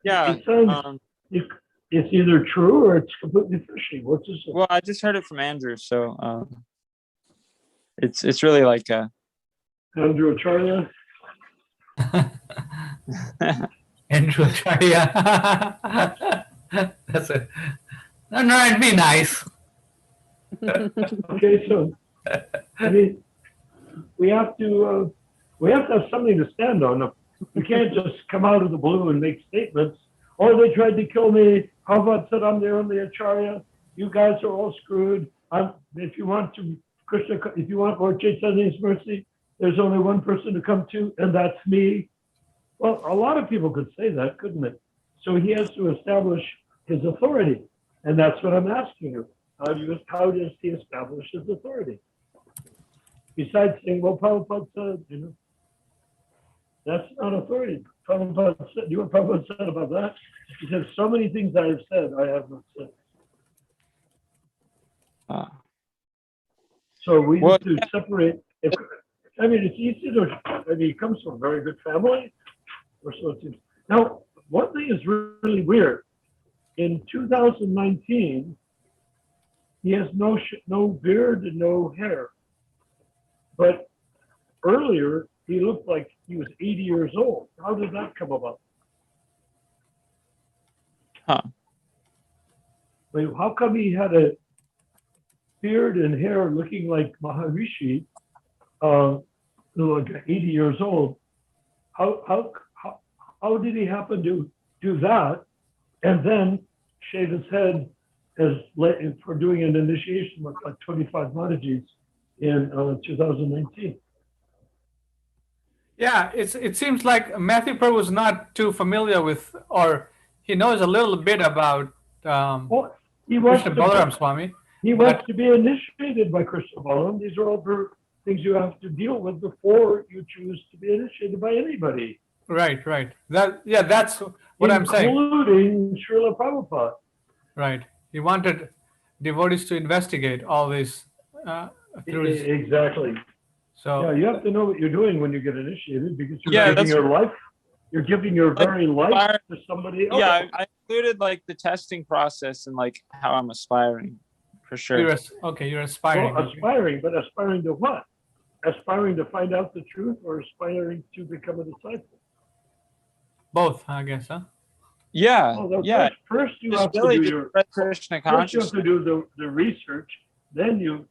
Yeah. It sounds, it's either true or it's completely fishy. What's this? Well, I just heard it from Andrew, so it's really like Andrew Acharya? Andrew Acharya. That's it. No, it'd be nice. Okay, so I mean, we have to have something to stand on. You can't just come out of the blue and make statements. Oh, they tried to kill me. Harvard said I'm the only Acharya. You guys are all screwed. If you want Lord Chaitanya's mercy, there's only one person to come to, and that's me. Well, a lot of people could say that, couldn't it? So he has to establish his authority, and that's what I'm asking you. How does he establish his authority? Besides saying, well, Prabhupada said, that's not authority. Prabhupada said, you know what Prabhupada said about that? He said, so many things I have said, I have not said. So we need to separate. It's easy to, he comes from a very good family, or so it seems. Now, one thing is really weird. In 2019, he has no beard and no hair. But earlier, he looked like he was 80 years old. How did that come about? How come he had a beard and hair looking like Maharishi, like 80 years old? How did he happen to do that and then shave his head for doing an initiation with like 25 Mahajis in 2019? Yeah, it seems like Matthew Prabhu was not too familiar with, or he knows a little bit about Krishna Balaram Swami. He wants to be initiated by Krishna Balaram. These are all things you have to deal with before you choose to be initiated by anybody. Right. That's what I'm saying. Including Srila Prabhupada. Right. He wanted devotees to investigate all this. Exactly. So yeah, you have to know what you're doing when you get initiated, because you're giving your life. You're giving your very life to somebody else. Yeah, I included like the testing process and like how I'm aspiring, for sure. You're aspiring. Well, aspiring, but aspiring to what? Aspiring to find out the truth, or aspiring to become a disciple? Both, I guess, huh? Yeah, First you have to do the research. Then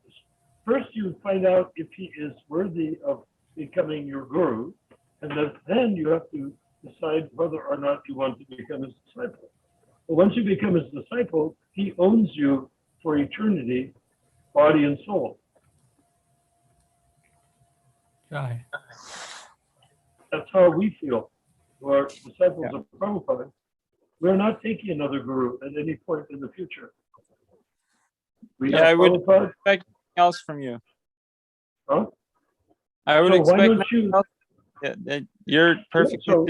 first you find out if he is worthy of becoming your guru, and then you have to decide whether or not you want to become his disciple. But once you become his disciple, he owns you for eternity, body and soul. Right. That's how we feel. We're disciples of Prabhupada. We're not taking another guru at any point in the future. I would expect nothing else from you. Huh? I would expect nothing else. You're perfect. So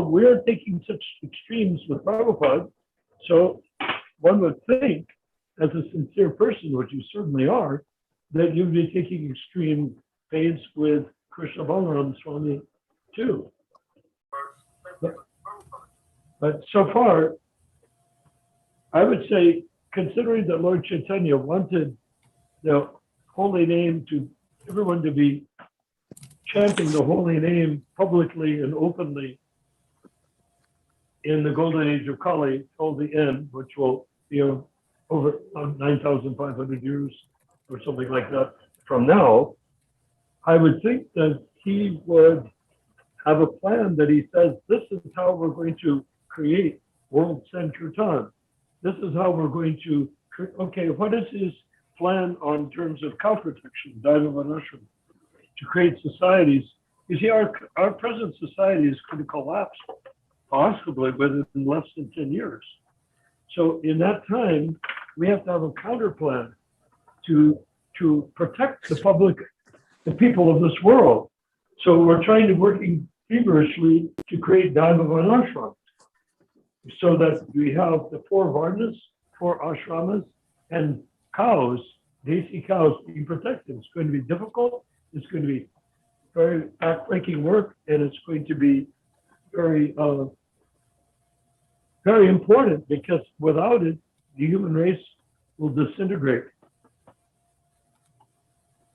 we're taking such extremes with Prabhupada. So one would think, as a sincere person, which you certainly are, that you'd be taking extreme pains with Krishna Balaram Swami too. But so far, I would say, considering that Lord Chaitanya wanted the holy name everyone to be chanting the holy name publicly and openly in the golden age of Kali till the end, which will be over 9,500 years or something like that from now, I would think that he would have a plan that he says, this is how we're going to create World Sankirtan. This is how we're going to, what is his plan on terms of cow protection, Daiva Varnashram, to create societies? You see, our present society is going to collapse possibly within less than 10 years. So in that time, we have to have a counter plan to protect the public, the people of this world. So we're working feverishly to create Daiva Varnashram, so that we have the 4 Varnas, 4 ashramas, and cows, desi cows, being protected. It's going to be difficult. It's going to be very backbreaking work, and it's going to be very very important because without it, the human race will disintegrate.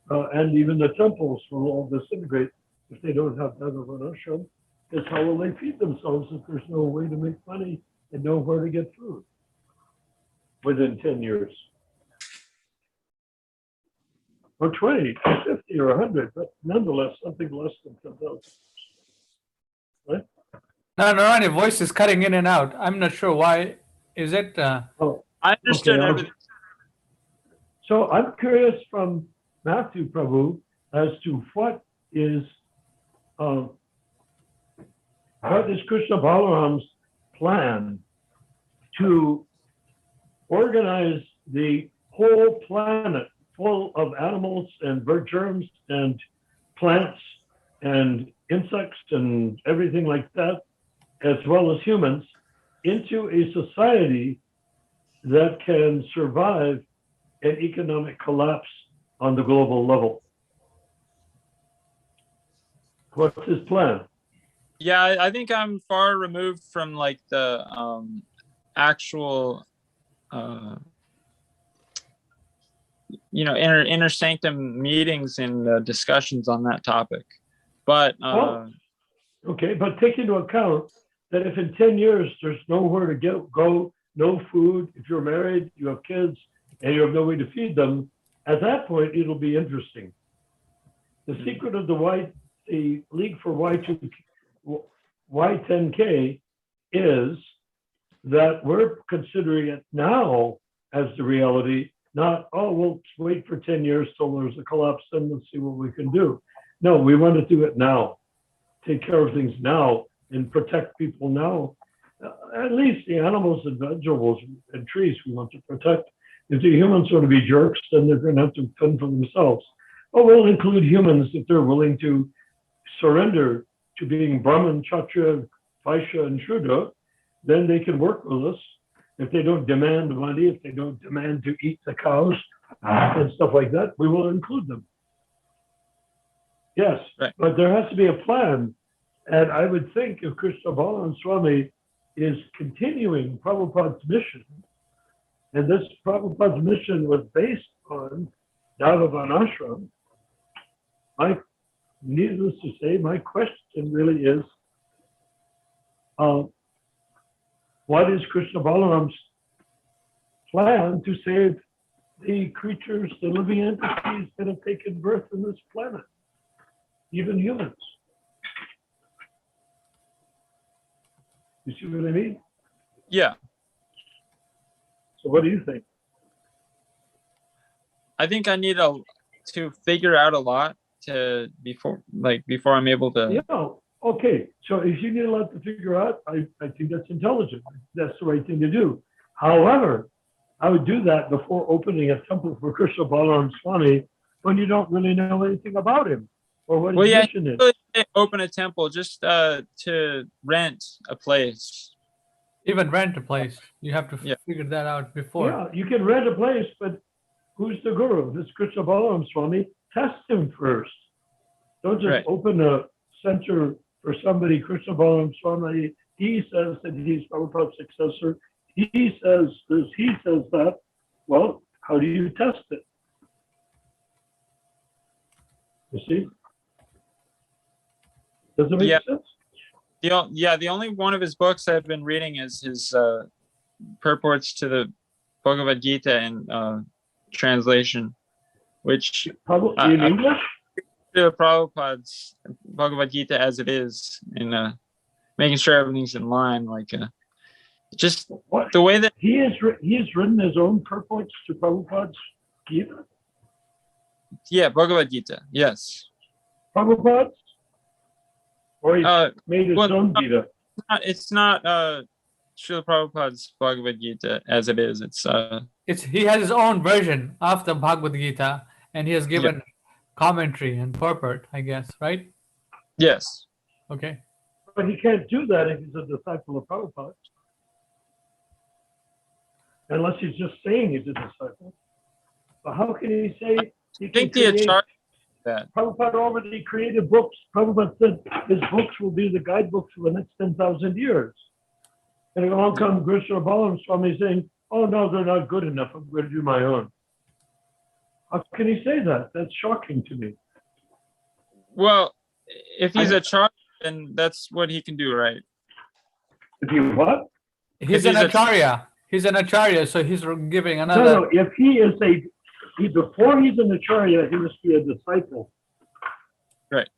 And even the temples will all disintegrate if they don't have Bhagavan ashram. Because how will they feed themselves if there's no way to make money and nowhere to get food within 10 years? Or 20, or 50, or 100, but nonetheless, something less than 10,000. Right? No, your voice is cutting in and out. I'm not sure why. Is it? Oh, I understood okay, everything. so I'm curious from Matthew Prabhu as to what is Krishna Balaram's plan to organize the whole planet full of animals and bird germs and plants and insects and everything like that, as well as humans, into a society that can survive an economic collapse on the global level. What's his plan? Yeah, I think I'm far removed from like the actual inner sanctum meetings and discussions on that topic. But okay, but take into account that if in 10 years there's nowhere to go, no food, if you're married, you have kids, and you have no way to feed them, at that point it'll be interesting. The secret of the League for Y10K is that we're considering it now as the reality, not, oh, we'll wait for 10 years till there's a collapse, then let's see what we can do. No, we want to do it now. Take care of things now and protect people now. At least the animals and vegetables and trees we want to protect. If the humans want to be jerks, then they're going to have to fend for themselves. But we'll include humans if they're willing to surrender to being Brahman, Kshatriya, Vaishya, and Shudra, then they can work with us. If they don't demand money, if they don't demand to eat the cows and stuff like that, we will include them. Yes, right. But there has to be a plan. And I would think if Krishna Balaram Swami is continuing Prabhupada's mission, and this Prabhupada's mission was based on Davavan Ashram, needless to say, my question really is, what is Krishna Balaram's plan to save the creatures, the living entities that have taken birth in this planet, even humans? You see what I mean? Yeah. So what do you think? I think I need to figure out a lot before I'm able to. Yeah. Okay. So if you need a lot to figure out, I think that's intelligent. That's the right thing to do. However, I would do that before opening a temple for Krishna Balaram Swami when you don't really know anything about him or what his mission is. Open a temple just to rent a place. Even rent a place. You have to figure that out before. Yeah, you can rent a place, but who's the guru? This Krishna Balaram Swami. Test him first. Don't just open a center for somebody. Krishna Balaram Swami, he says that he's Prabhupada's successor. He says this, he says that. Well, how do you test it? You see? Does it make sense? The only one of his books I've been reading is his purports to the Bhagavad Gita in translation, which in English? To Prabhupada's Bhagavad Gita as it is, in making sure everything's in line, just the way that he has written his own purports to Prabhupada's Gita. Yeah, Bhagavad Gita. Yes. Prabhupada's? Or he made his own Gita? It's not Srila Prabhupada's Bhagavad Gita as it is. He has his own version of the Bhagavad Gita, and he has given commentary and purport, I guess, right? Yes. Okay. But he can't do that if he's a disciple of Prabhupada. Unless he's just saying he's a disciple. But how can he say he can create that? Prabhupada already created books. Prabhupada said his books will be the guidebooks for the next 10,000 years. And along comes Krishna Balaram Swami saying, oh, no, they're not good enough. I'm going to do my own. How can he say that? That's shocking to me. Well, if he's a charya, then that's what he can do, right? If he what? He's an acharya. He's an acharya, so he's giving another. No, if he is before he's an acharya, he must be a disciple. Right.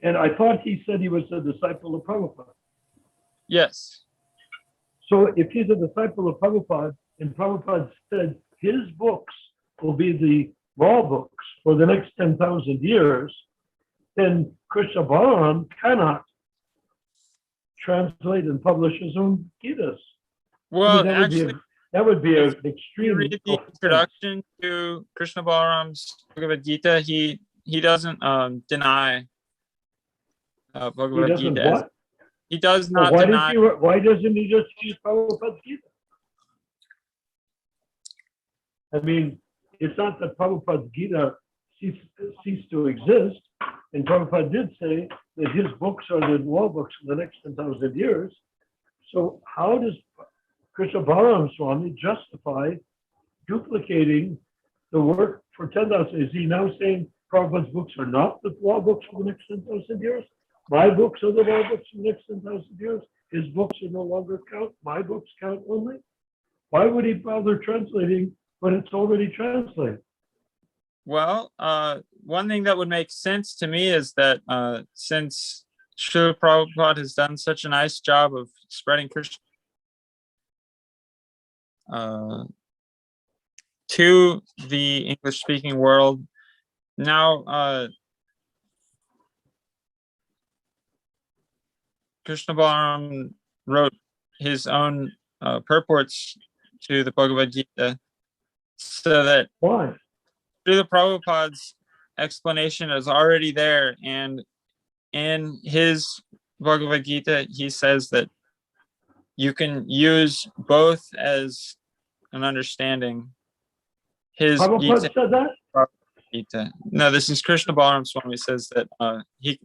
And I thought he said he was a disciple of Prabhupada. Yes. So if he's a disciple of Prabhupada, and Prabhupada said his books will be the law books for the next 10,000 years, then Krishna Balaram cannot translate and publish his own Gitas. Well, that would be an if extreme. you read the introduction to Krishna Balaram's Bhagavad Gita, he doesn't deny Bhagavad Gita. What? He does not deny. Why doesn't he just use Prabhupada's Gita? I mean, it's not that Prabhupada's Gita ceased to exist. And Prabhupada did say that his books are the law books for the next 10,000 years. So how does Krishna Balaram Swami justify duplicating the work for 10,000? Is he now saying Prabhupada's books are not the law books for the next 10,000 years? My books are the law books for the next 10,000 years? His books are no longer count? My books count only? Why would he bother translating when it's already translated? Well, one thing that would make sense to me is that since Srila Prabhupada has done such a nice job of spreading Krishna to the English-speaking world, now Krishna Balaram wrote his own purports to the Bhagavad Gita, so that Why? Srila Prabhupada's explanation is already there, and in his Bhagavad Gita, he says that you can use both as an understanding. His Prabhupada Gita, said that? Gita. No, this is Krishna Balaram Swami says that you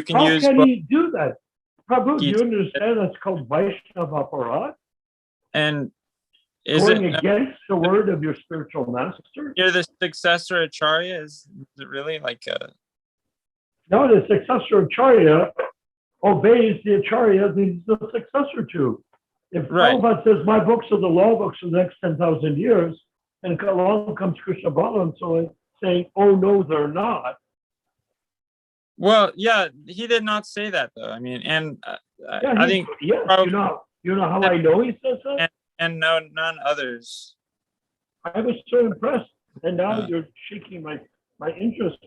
can How use can both. he do that? Prabhu, do you Gita. understand that's called Vaishnava Aparad? And is Going it against the word of your spiritual master? you're the successor acharya? Is it really like No, the successor acharya obeys the acharya that he's the successor to. If Right. Prabhupada says, my books are the law books for the next 10,000 years, and along comes Krishna Balaram saying, oh, no, they're not. Well, yeah, he did not say that though. I mean, and I think Yes, you know how I know he says that? and no, none others. I was so impressed, and now you're shaking my interest.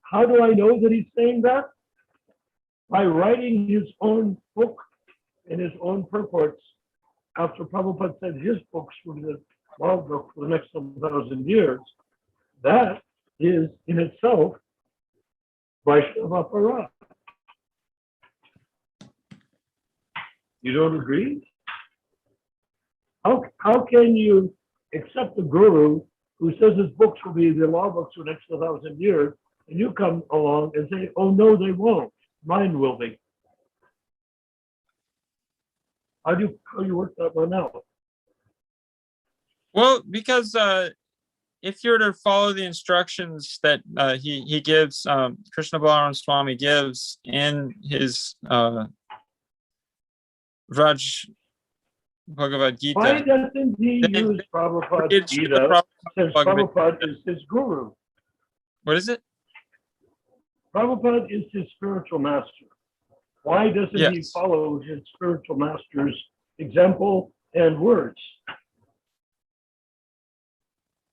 How do I know that he's saying that? By writing his own book and his own purports after Prabhupada said his books were the law book for the next 1,000 years. That is in itself Vaishnava Aparad. You don't agree? How can you accept a guru who says his books will be the law books for the next 1,000 years, and you come along and say, oh, no, they won't. Mine will be. How do you work that one out? Well, because if you're to follow the instructions that he gives, Krishna Balaram Swami gives in his Raj Bhagavad Gita. Why doesn't he use Prabhupada's Gita since Prabhupada is his guru? What is it? Prabhupada is his spiritual master. Why doesn't he follow his spiritual master's example and words?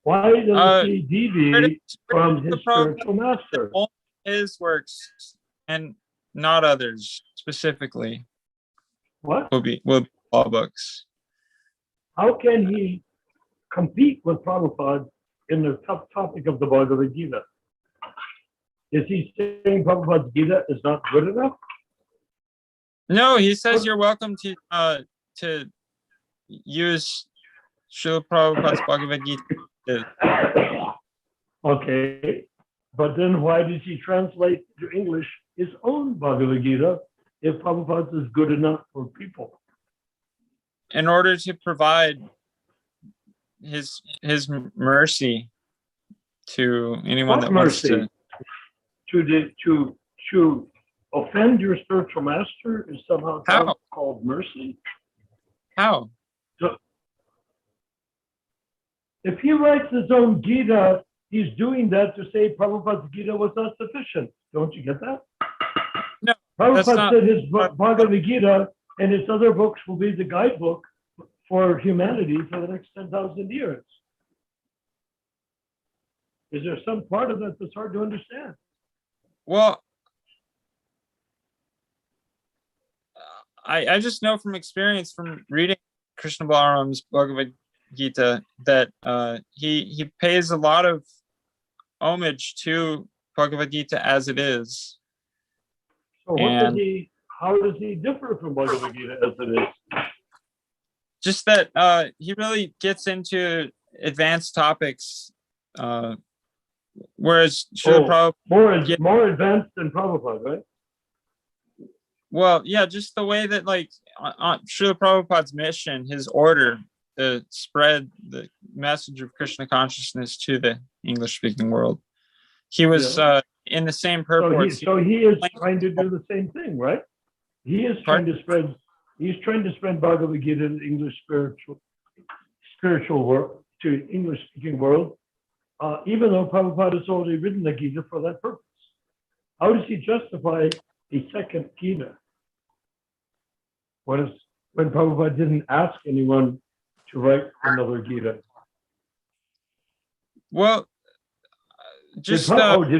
Why doesn't he deviate from his spiritual master? Only his works and not others specifically. What? Will be law books. How can he compete with Prabhupada in the topic of the Bhagavad Gita? Is he saying Prabhupada's Gita is not good enough? No, he says you're welcome to use Srila Prabhupada's Bhagavad Gita. Okay, but then why does he translate to English his own Bhagavad Gita if Prabhupada's is good enough for people? in order to provide his mercy to anyone What that wants mercy? To offend your spiritual master is somehow How? called mercy. How? So if he writes his own Gita, he's doing that to say Prabhupada's Gita was not sufficient. Don't you get that? No, Prabhupada said his Bhagavad Gita and his other books will be the guidebook for humanity for the next 10,000 years. Is there some part of that that's hard to understand? Well, I just know from experience from reading Krishna Balaram's Bhagavad Gita that he pays a lot of homage to Bhagavad Gita as it is. So how does he differ from Bhagavad Gita as it is? Just that he really gets into advanced topics, whereas Srila Prabhupada more advanced than Prabhupada, right? Well, yeah, just the way that on Srila Prabhupada's mission, his order to spread the message of Krishna consciousness to the English-speaking world. He was in the same purport. So he is trying to do the same thing, right? He is trying to spread. He's trying to spread Bhagavad Gita to English spiritual world, to English-speaking world, even though Prabhupada has already written the Gita for that purpose. How does he justify a second Gita? When Prabhupada didn't ask anyone to write another Gita? Well, just did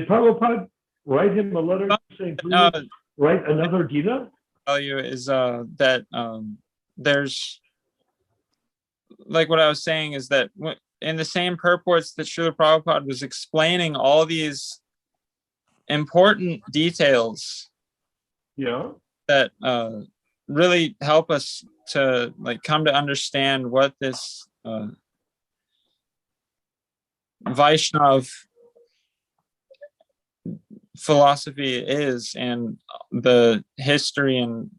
Prabhupada write him a letter saying, please write another Gita? Tell you is that there's, like what I was saying is that in the same purports that Srila Prabhupada was explaining all these important details that really help us to come to understand what this Vaishnav philosophy is and the history and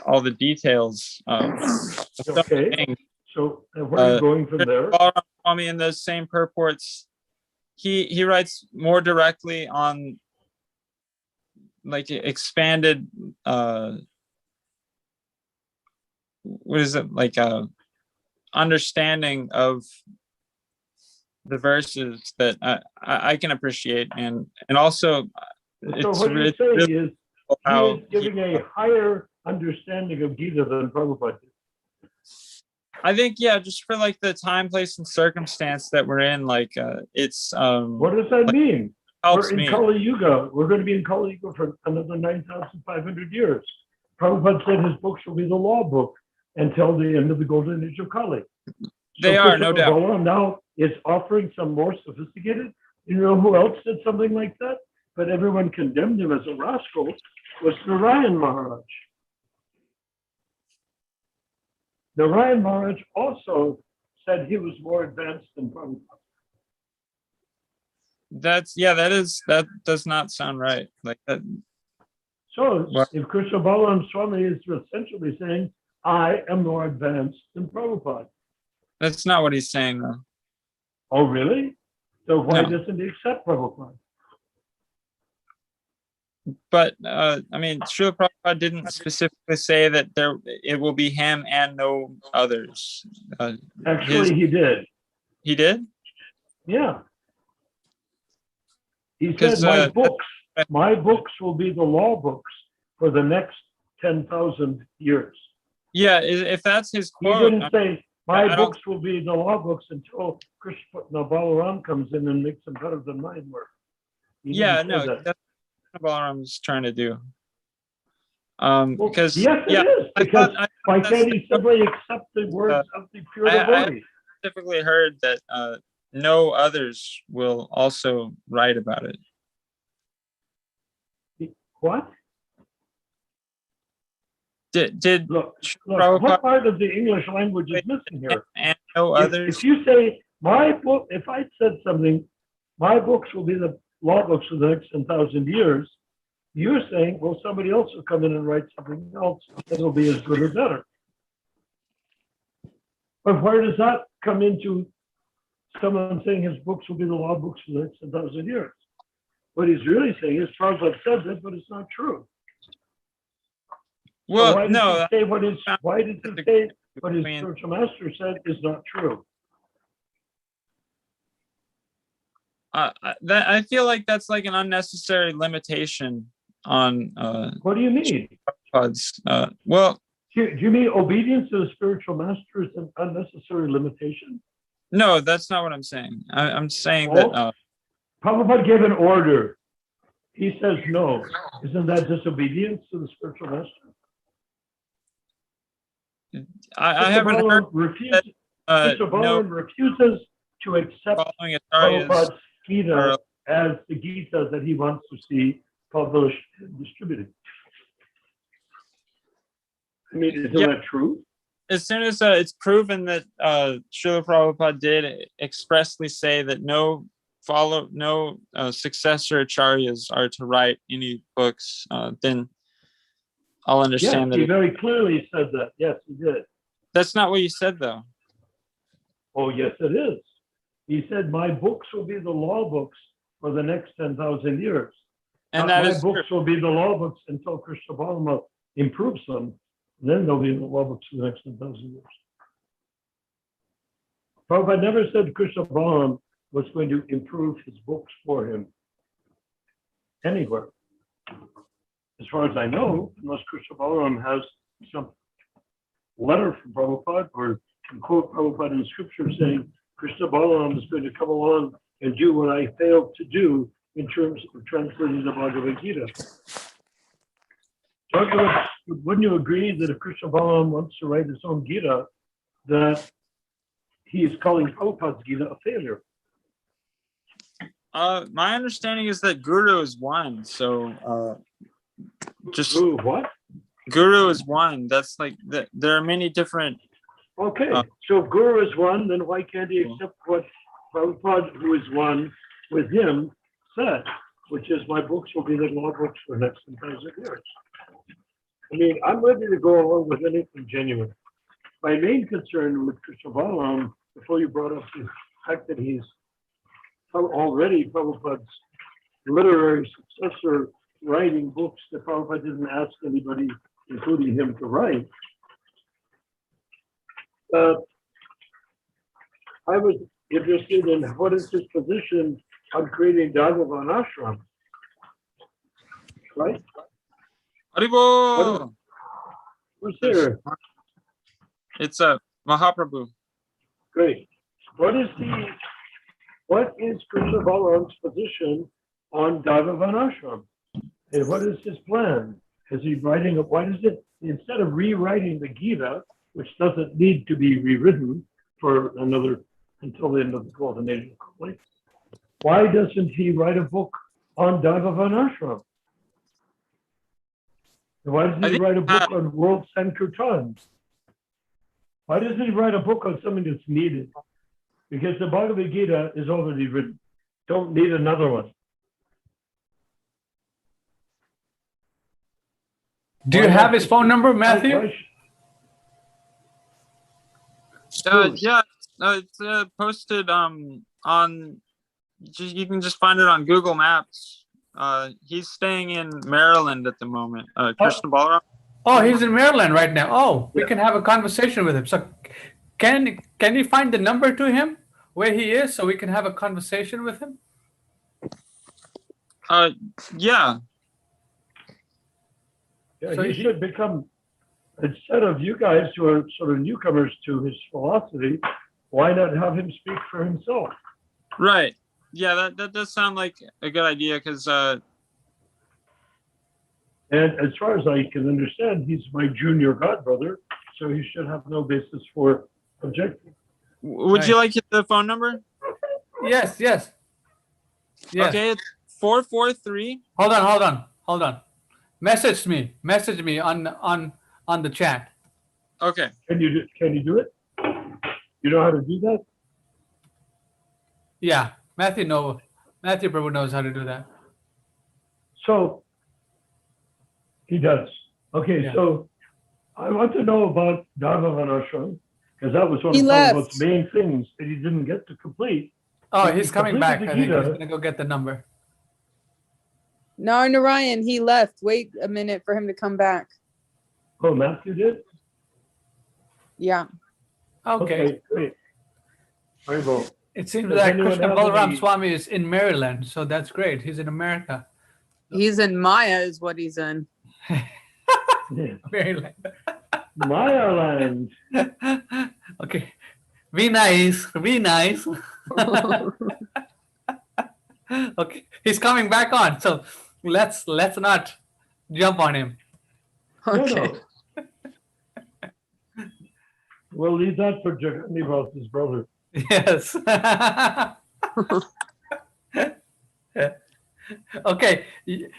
all the details of things. So where are you going from there? Swami in those same purports, he writes more directly on expanded what is it, understanding of the verses that I can appreciate, and also so what you're saying is he is giving a higher understanding of Gita than Prabhupada did. I think, just for the time, place, and circumstance that we're in, it's what does that mean? We're in Kali Yuga. We're going to be in Kali Yuga for another 9,500 years. Prabhupada said his books will be the law book until the end of the golden age of Kali. They are, no doubt. Balaram now is offering some more sophisticated. You know who else did something like that? But everyone condemned him as a rascal, was Narayan Maharaj. Narayan Maharaj also said he was more advanced than Prabhupada. That does not sound right. Like that. So if Krishna Balaram Swami is essentially saying, I am more advanced than Prabhupada. That's not what he's saying, though. Oh, really? So why doesn't he accept Prabhupada? But Srila Prabhupada didn't specifically say that it will be him and no others. Actually, he did. He did? Yeah. He said, my books will be the law books for the next 10,000 years. Yeah, if that's his quote. He didn't say, my books will be the law books until Krishna Balaram comes in and makes them better than mine were. That's what Balaram's trying to do. Because yes, it is. Because why can't he simply accept the words of the pure devotee? I typically heard that no others will also write about it. What? Look, what part of the English language is missing here? And no others. If you say my book, if I said something, my books will be the law books for the next 10,000 years. You're saying, well, somebody else will come in and write something else that will be as good or better. But where does that come into someone saying his books will be the law books for the next 1,000 years? What he's really saying is Prabhupada said that, but it's not true. So Well, why no, did he say what his between- spiritual master said is not true? I feel like that's like an unnecessary limitation on What do you mean? Prabhupada's. Well, Do you mean obedience to the spiritual master is an unnecessary limitation? no, that's not what I'm saying. I'm saying that Prabhupada gave an order. He says no. Isn't that disobedience to the spiritual master? I haven't heard refuses, that, Mr. no Balaram refuses to accept following Acharya's. Prabhupada's Gita as the Gita that he wants to see published and distributed. I mean, isn't that true? As soon as it's proven that Srila Prabhupada did expressly say that no successor acharyas are to write any books, then I'll understand Yes, he very clearly said that. Yes, he did. That's not what you said, though. Oh, yes, it is. He said, my books will be the law books for the next 10,000 years. And that my is books will be the law books until Krishna Balama improves them. Then they'll be the law books for the next 10,000 years. Prabhupada never said Krishna Balama was going to improve his books for him anywhere. As far as I know, unless Krishna Balaram has some letter from Prabhupada or can quote Prabhupada in scripture saying Krishna Balaram is going to come along and do what I failed to do in terms of translating the Bhagavad Gita. Wouldn't you agree that if Krishna Balaram wants to write his own Gita, that he is calling Prabhupada's Gita a failure? My understanding is that Guru is one, so just Guru what? Guru is one. That's like there are many different. Okay, so if Guru is one, then why can't he accept what Prabhupada, who is one with him, said, which is my books will be the law books for the next 1,000 years. I mean, I'm ready to go along with anything genuine. My main concern with Krishna Balaram, before you brought up the fact that he's already Prabhupada's literary successor, writing books that Prabhupada didn't ask anybody, including him, to write. I was interested in what is his position on creating Dharma ashram, right? Haribo! Who's there? It's Mahaprabhu. Great. What is Krishna Balaram's position on Dharma ashram? And what is his plan? Is he writing why does it, instead of rewriting the Gita, which doesn't need to be rewritten for until the end of the golden age of complete, why doesn't he write a book on Dharma ashram? And why doesn't he write a book on world Sankirtan? Why doesn't he write a book on something that's needed? Because the Bhagavad Gita is already written. Don't need another one. Do you have his phone number, Matthew? Yeah, it's posted on. You can just find it on Google Maps. He's staying in Maryland at the moment. Krishna Balaram. Oh, he's in Maryland right now. Oh, we can have a conversation with him. So, can you find the number to him where he is, so we can have a conversation with him? Yeah. Yeah, so he should become, instead of you guys who are sort of newcomers to his philosophy, why not have him speak for himself? Right. Yeah, that does sound like a good idea because. And as far as I can understand, he's my junior godbrother, so he should have no basis for objecting. Would you like the phone number? Yes. Okay, it's 443. Hold on. Message me on the chat. Okay. Can you do it? You know how to do that? Yeah, Matthew Prabhu knows how to do that. So he does. Okay, yeah. So I want to know about Dharma ashram. because that was one He of left. Prabhupada's main things that he didn't get to complete. Oh, He he's coming completed back. the I think he's Gita. gonna go get the number. No, Narayan, he left. Wait a minute for him to come back. Oh, Matthew did? Yeah. Okay. Great. Haribol. It seems Does like anyone Krishna have Balaram any- Swami is in Maryland, so that's great. He's in America. He's in Maya is what he's in. Yeah. Maryland. Maya land. Okay. Be nice. Be nice. Okay. He's coming back on. So let's not jump on him. Okay. No. We'll leave that for Jagannath, his brother. Yes. Okay. You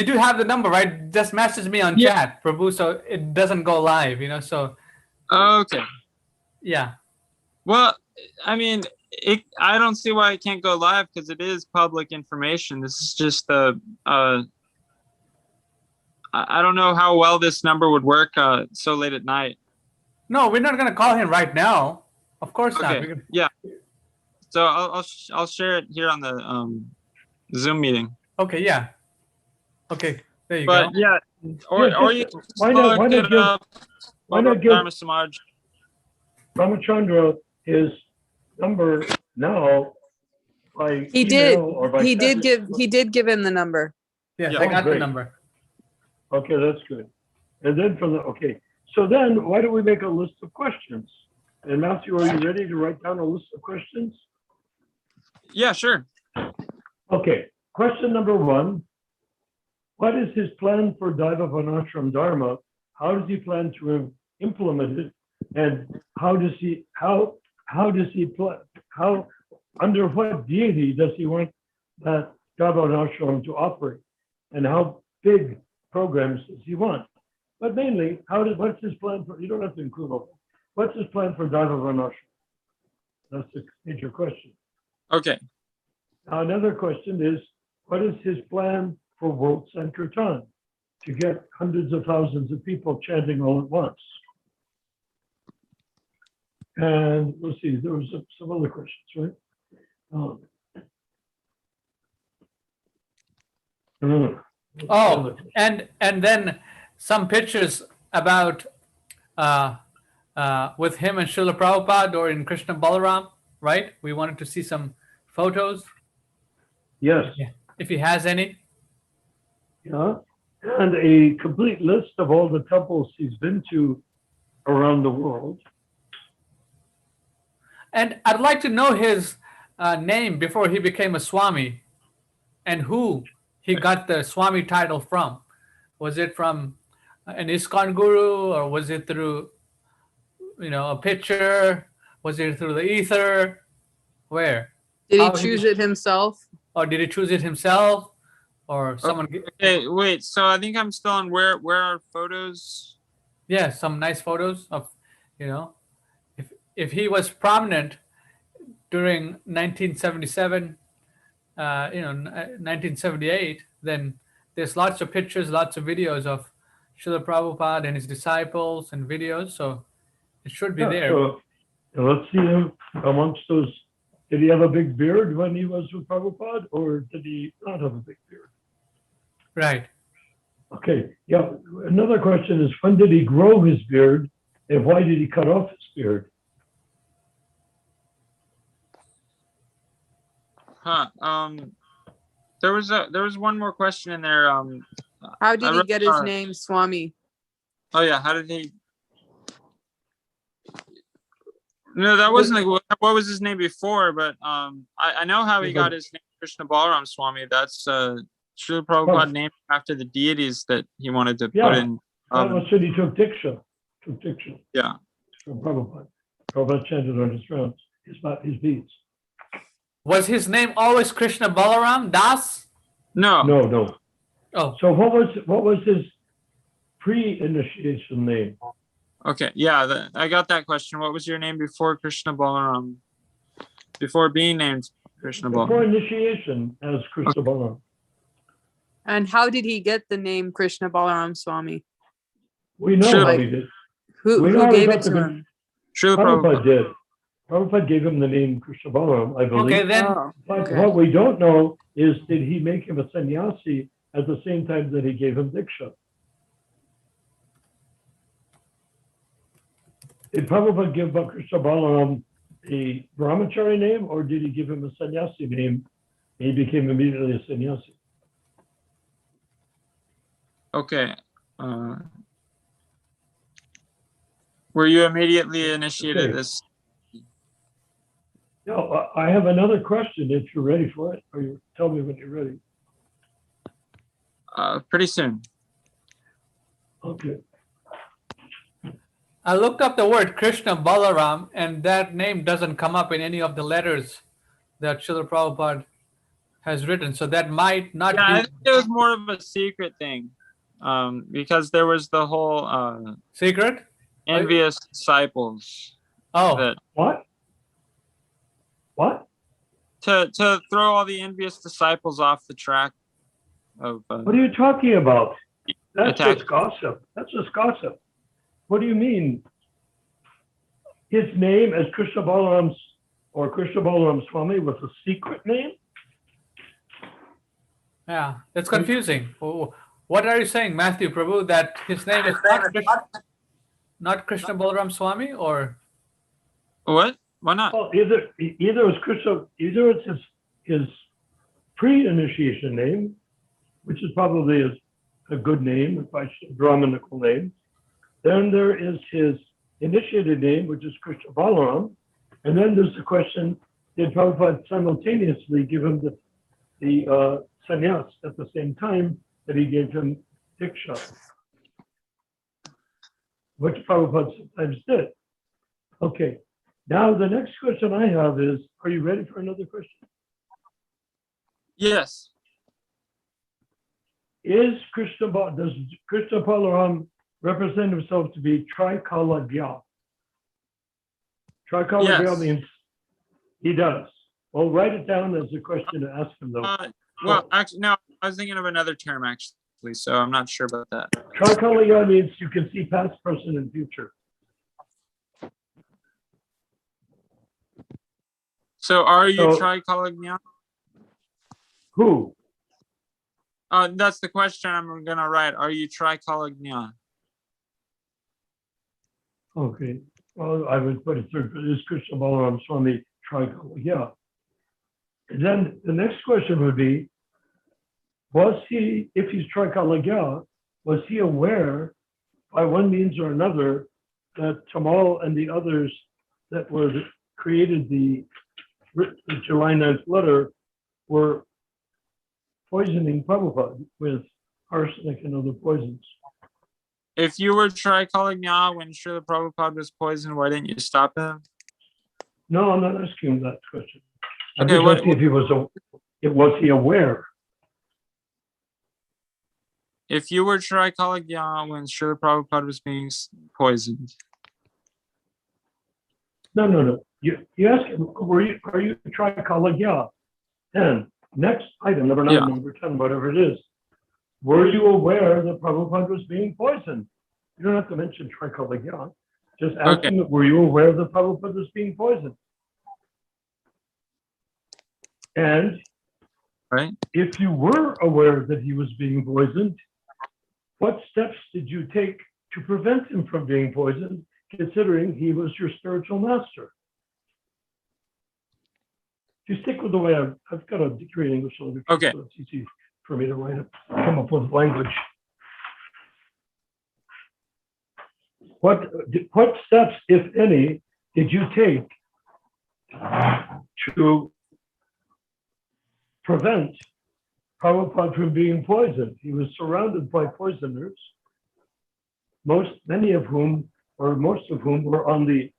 do have the number, right? Just message me on Yeah. chat, Prabhu, so it doesn't go live, so Okay. yeah. Well, I mean, I don't see why it can't go live because it is public information. This is just I don't know how well this number would work so late at night. No, we're not gonna call him right now. Of course not. Okay. We're gonna- Yeah. So I'll share it here on the Zoom meeting. Okay, yeah. Okay, there you But go. yeah, or Yeah, you just- can why not- look why not it give- up. why not give- Dharma Samaj. Ramachandra his number now by He did. email or by He did text. give him the number. Yes, Yeah. I got the Great. number. Okay, that's good. And then from the, okay, so then why don't we make a list of questions? And Matthew, are you ready to write down a list of questions? Yeah, sure. Okay, question number one. What is his plan for Daiva Vanashram Dharma? How does he plan to implement it? And under what deity does he want that Daiva Vanashram to operate? And how big programs does he want? But mainly, what's his plan for, you don't have to include all, what's his plan for Daiva Vanashram? That's the major question. Okay. Now, another question is, what is his plan for World Sankirtan to get hundreds of thousands of people chanting all at once? And let's see, there was some other questions, right? Oh, and then some pictures about with him and Srila Prabhupada or in Krishna Balaram, right? We wanted to see some photos, Yes, if he has any. yeah, and a complete list of all the temples he's been to around the world. And I'd like to know his name before he became a Swami and who he got the Swami title from. Was it from an ISKCON guru, or was it through, a picture? Was it through the ether? Where? Did he How choose it himself? Or did he choose it himself? Or someone? Okay, wait. So I think I'm still on where are photos? Yeah, some nice photos of, if he was prominent during 1977, 1978, then there's lots of pictures, lots of videos of Srila Prabhupada and his disciples and videos, so it should be Yeah, there. so let's see him amongst those. Did he have a big beard when he was with Prabhupada, or did he not have a big beard? Right. Okay, yeah. Another question is, when did he grow his beard, and why did he cut off his beard? Huh. There was one more question in there. How did I he wrote, get his name Swami? Oh yeah, how did he? No, that wasn't like what was his name before, but I know how he got his name, Krishna Balaram Swami. That's Srila Prabhupada named after the deities that he wanted to Yeah. put in. That was when he took Diksha. Yeah. From Prabhupada. Prabhupada chanted on his rounds, his beads. Was his name always Krishna Balaram Das? No. No. Oh, So what was his pre-initiation name? Okay. Yeah, I got that question. What was your name before Krishna Balaram? Before being named Krishna Before Balaram. initiation as Krishna Balaram. And how did he get the name Krishna Balaram Swami? We know Sure. how he did. Who We know he gave got it to the- him? Srila Prabhupada Prabhupada. did. Prabhupada gave him the name Krishna Balaram, I believe. Okay, then Oh, But okay. what we don't know is, did he make him a sannyasi at the same time that he gave him Diksha? Did Prabhupada give Krishna Balaram a brahmachari name, or did he give him a sannyasi name? He became immediately a sannyasi. Okay. Were you immediately initiated Okay. as? No, I have another question if you're ready for it, or you tell me when you're ready. Pretty soon. Okay. I looked up the word Krishna Balaram, and that name doesn't come up in any of the letters that Srila Prabhupada has written. So that might not Yeah, I be think it was more of a secret thing, because there was the whole secret. envious disciples Oh, that What? What? to throw all the envious disciples off the track of What are you talking about? That's attack. just gossip. That's just gossip. What do you mean? His name as Krishna Balaram's or Krishna Balaram Swami was a secret name? yeah, it's confusing. Oh, what are you saying, Matthew Prabhu? That his name is not Krishna Balaram Swami, or What? Why not? Well, either it's Krishna, either it's his pre-initiation name, which is probably a good name, a Brahminical name. Then there is his initiated name, which is Krishna Balaram. And then there's the question, did Prabhupada simultaneously give him the sannyas at the same time that he gave him Diksha? Which Prabhupada sometimes did. Okay, now the next question I have is, are you ready for another question? Yes. Does Krishna Balaram represent himself to be Trikalagya? Trikalagya Yes. means he does. Well, write it down as a question to ask him though. Well, actually, no. I was thinking of another term actually, so I'm not sure about that. Trikalagya means you can see past, present, and future. So, are you So- tricolognia? Who? That's the question I'm gonna write. Are you tricolognia? Okay. Well, I would put it through. Is Krishna Balaram Swami Trikalagya? And then the next question would be, was he, if he's Trikalagya, was he aware by one means or another that Tamal and the others that were created the July 9th letter were poisoning Prabhupada with arsenic and other poisons? If you were tricolognia when Srila Prabhupada was poisoned, why didn't you stop him? No, I'm not asking him that question. I'm Okay, just what- asking if he was he aware? If you were tricolognia when Srila Prabhupada was being poisoned, No. You ask him, are you Trikalagya? And next item, number 9, Yeah. number 10, whatever it is. Were you aware that Prabhupada was being poisoned? You don't have to mention Trikalagya. Just ask Okay. him, were you aware that Prabhupada was being poisoned? And right? if you were aware that he was being poisoned, what steps did you take to prevent him from being poisoned, considering he was your spiritual master? If you stick with the way I've got a degree in English literature, Okay. so it's easy for me to come up with language. What steps, if any, did you take to prevent Prabhupada from being poisoned? He was surrounded by poisoners, many of whom, or most of whom, were on the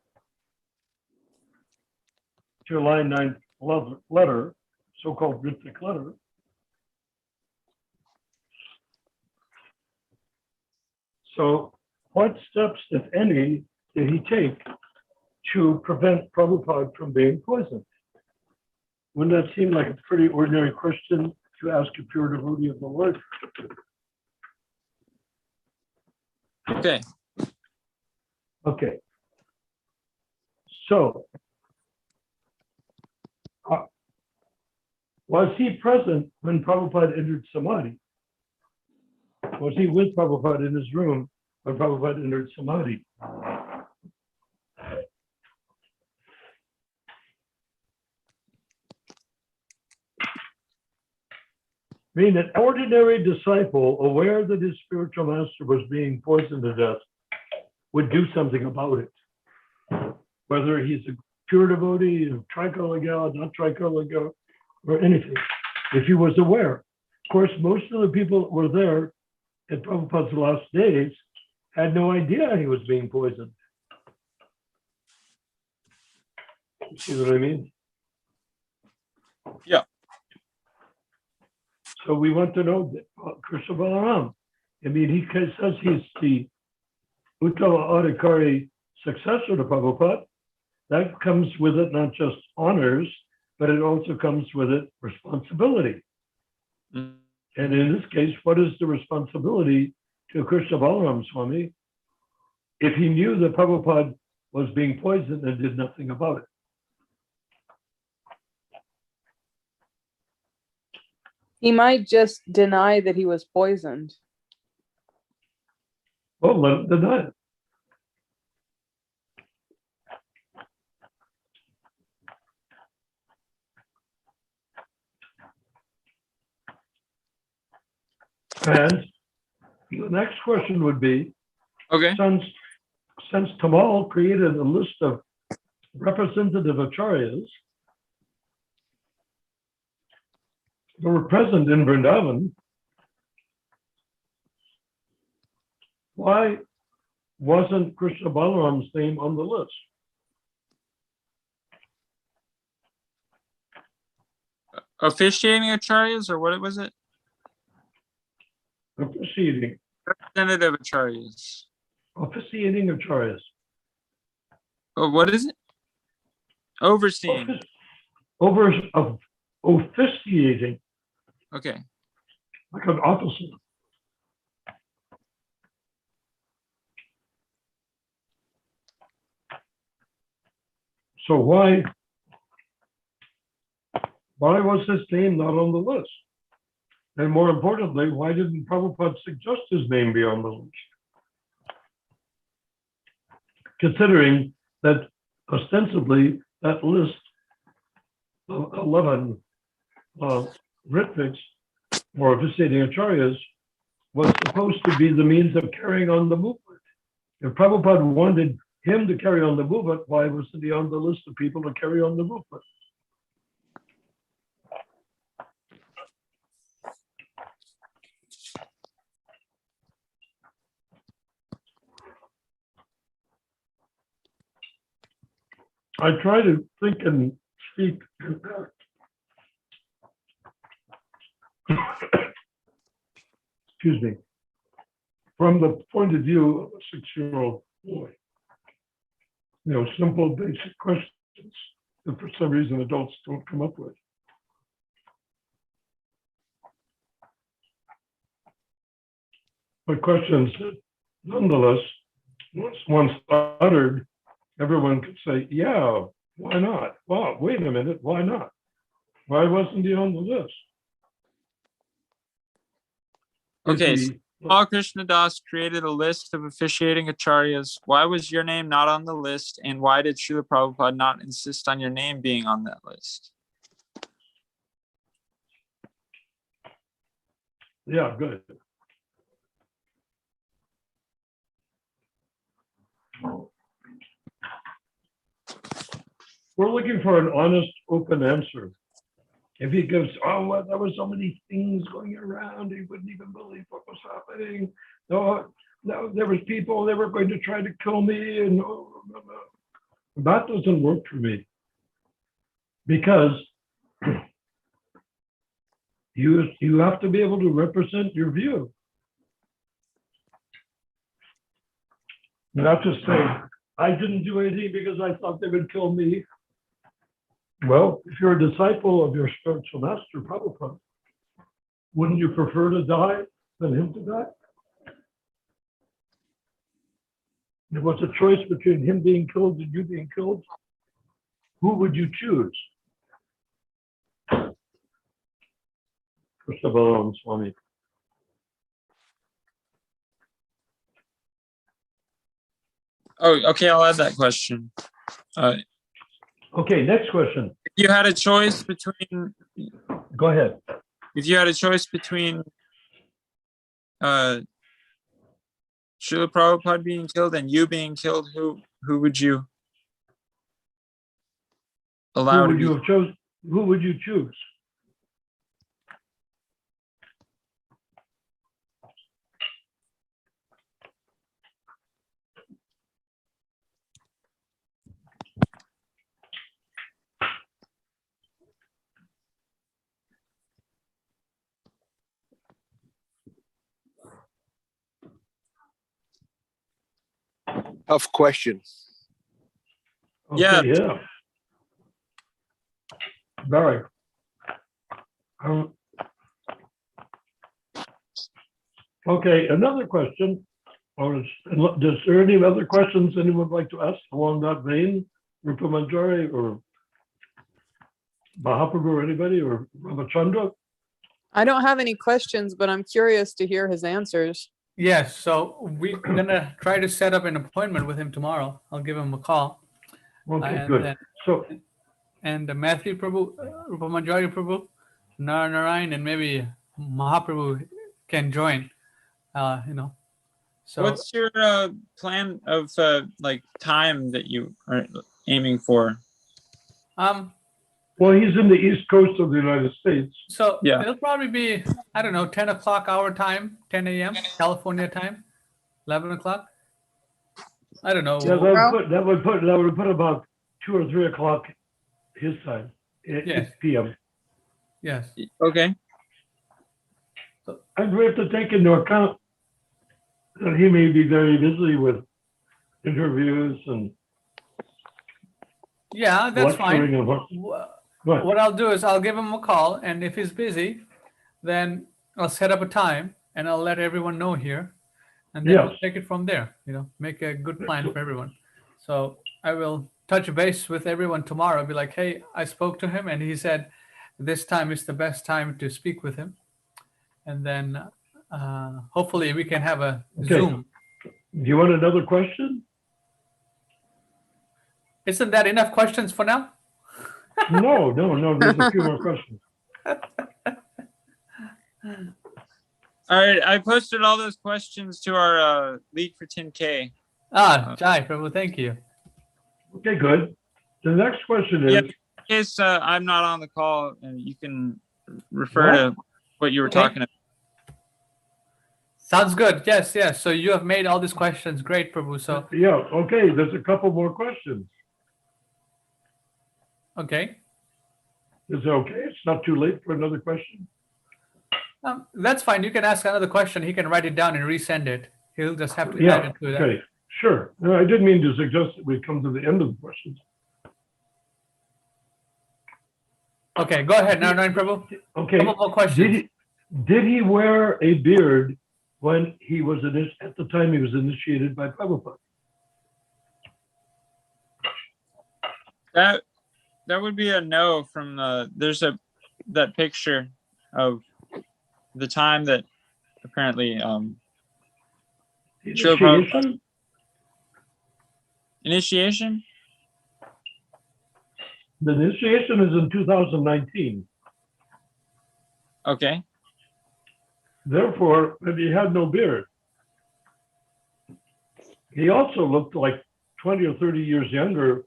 July 9th letter, so-called Ritik letter. So what steps, if any, did he take to prevent Prabhupada from being poisoned? Wouldn't that seem like a pretty ordinary question to ask a pure devotee of the Lord? Okay. Okay. So, was he present when Prabhupada entered Samadhi? Was he with Prabhupada in his room when Prabhupada entered Samadhi? I mean, an ordinary disciple, aware that his spiritual master was being poisoned to death, would do something about it. Whether he's a pure devotee, of Tricolor, not Tricolor, or anything, if he was aware. Of course, most of the people that were there at Prabhupada's last days had no idea he was being poisoned. You see what I mean? Yeah. So we want to know that Krishna Balaram. I mean, he says he's the Uttama Adhikari successor to Prabhupada. That comes with it not just honors, but it also comes with it responsibility. Mm. And in this case, what is the responsibility to Krishna Balaram Swami if he knew that Prabhupada was being poisoned and did nothing about it? He might just deny that he was poisoned. Well, let him deny it. And the next question would be, Okay. since Tamal created a list of representative acharyas that were present in Vrindavan, why wasn't Krishna Balaram's name on the list? Officiating acharyas, or what was it? Officiating Representative acharyas. Oh, what is it? Overseeing. Officiating, Okay. like an officer. So why was his name not on the list? And more importantly, why didn't Prabhupada suggest his name be on the list? Considering that ostensibly that list of 11 Ritviks or officiating acharyas was supposed to be the means of carrying on the movement. If Prabhupada wanted him to carry on the movement, why wasn't he on the list of people to carry on the movement? I try to think and speak excuse me, from the point of view of a 6-year-old boy. You know, simple, basic questions that for some reason adults don't come up with. But questions that nonetheless, once uttered, everyone could say, yeah, why not? Well, wait a minute, why not? Why wasn't he on the list? Okay. Is So he- Paul Krishna Das created a list of officiating acharyas. Why was your name not on the list? And why did Srila Prabhupada not insist on your name being on that list? Yeah, good. We're looking for an honest, open answer. If he gives, oh, well, there were so many things going around, he wouldn't even believe what was happening. No, there was people, they were going to try to kill me, and that doesn't work for me. Because you have to be able to represent your view. Not just say, I didn't do anything because I thought they would kill me. Well, if you're a disciple of your spiritual master, Prabhupada, wouldn't you prefer to die than him to die? It was a choice between him being killed and you being killed. who would you choose? Krishna Swami. Oh, okay, I'll add that question. Okay, next question. If you had a choice between Go ahead. Srila Prabhupada being killed and you being killed, who would you allow Who to would be? you have chosen? Who would you choose? Tough question. Yeah. Okay, yeah. Very. Okay, another is there any other questions anyone would like to ask along that vein? Rupa Manjari or Mahaprabhu or anybody or Ramachandra? I don't have any questions, but I'm curious to hear his answers. Yes, so we're gonna try to set up an appointment with him tomorrow. I'll give him a call. Okay, And good. then- So, And Matthew Prabhu, Rupa Manjari Prabhu, Narayan, and maybe Mahaprabhu can join. So What's your plan of like time that you are aiming for? well, he's in the East Coast of the United States. so Yeah. it'll probably be, I don't know, 10 o'clock our time, 10 a.m. California time, 11 o'clock. I don't know. Yeah, Well- that would put about 2 or 3 o'clock his time, Yes. PM. Yes. Okay. And we have to take into account that he may be very busy with interviews and Yeah, that's lecturing fine. and what. Wha- What I'll do is I'll give him a call, and if he's busy, then I'll set up a time and I'll let everyone know here, and then we'll Yes. take it from there. Make a good plan for everyone. So I will touch base with everyone tomorrow. Be like, hey, I spoke to him, and he said this time is the best time to speak with him, and then hopefully we can have a Okay. Zoom. Do you want another question? Isn't that enough questions for now? No, there's a few more questions. All right, I posted all those questions to our League for 10K. Jai Prabhu, thank you. Okay, good. The next question is, Yeah. In case I'm not on the call, you can refer to what you were Okay. talking about. Sounds good. Yes, yes. So you have made all these questions. Great, Prabhu. So, yeah, okay, there's a couple more questions. okay. Is it okay? It's not too late for another question? That's fine. You can ask another question. He can write it down and resend it. He'll just have to add Yeah, it to that. okay, sure. No, I didn't mean to suggest that we come to the end of the questions. Okay, go ahead, Narayan Prabhu. Okay. Couple more questions. Did he wear a beard when he was at the time he was initiated by Prabhupada? That would be a no from there's that picture of the time that apparently Sure, Initiation? initiation. The initiation is in 2019. Okay. Therefore, and he had no beard. He also looked like 20 or 30 years younger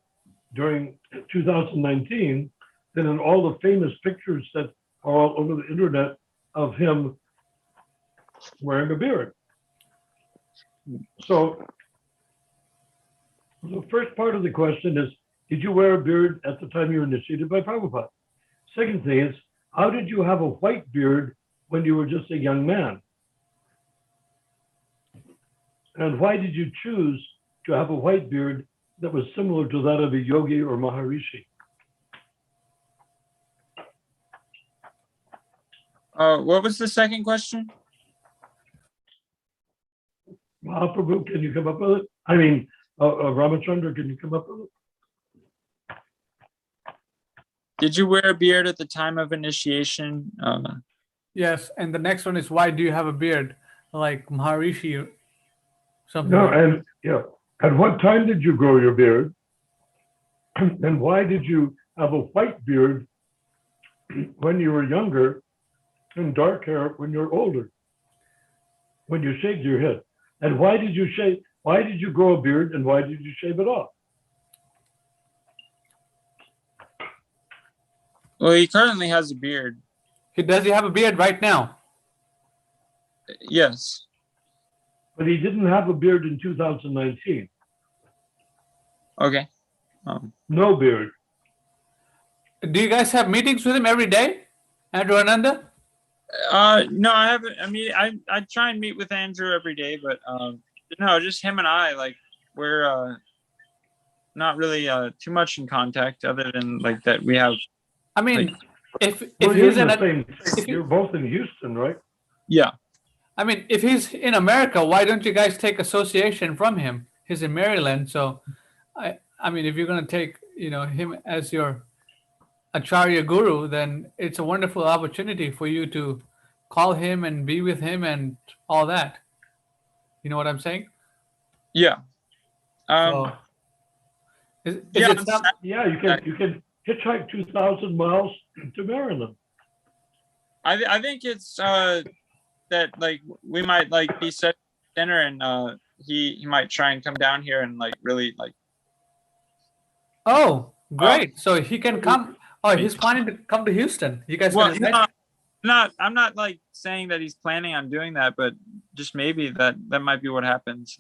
during 2019 than in all the famous pictures that are all over the internet of him wearing a beard. So the first part of the question is, did you wear a beard at the time you were initiated by Prabhupada? Second thing is, how did you have a white beard when you were just a young man? And why did you choose to have a white beard that was similar to that of a yogi or maharishi? What was the second question? Mahaprabhu, can you come up with it? I mean, Ramachandra, can you come up with it? Did you wear a beard at the time of initiation? Yes, and the next one is why do you have a beard like Maharishi or something No, like that? and yeah, at what time did you grow your beard? And why did you have a white beard when you were younger and dark hair when you're older? When you shaved your head, and why did you shave? Why did you grow a beard, and why did you shave it off? Well, he currently has a beard. Does he have a beard right now? Yes. But he didn't have a beard in 2019. Okay. No beard. Do you guys have meetings with him every day, Andrew Ananda? No, I haven't. I mean, I try and meet with Andrew every day, but no, just him and I. Like we're not really too much in contact, other than like that we have. I mean, if Well, he's you're in in the a, same. You're both in Houston, right? Yeah. I mean, if he's in America, why don't you guys take association from him? He's in Maryland, so I mean, if you're gonna take him as your Acharya Guru, then it's a wonderful opportunity for you to call him and be with him and all that. You know what I'm saying? Yeah. So, is yeah, it some, Yeah, you can hitchhike 2,000 miles to Maryland. I think it's that like we might like be set dinner and he might try and come down here and like really like. oh, great. So he can come. Oh, he's planning to come to Houston. You guys Well, gonna I'm not like saying that he's planning on doing that, but just maybe that might be what happens.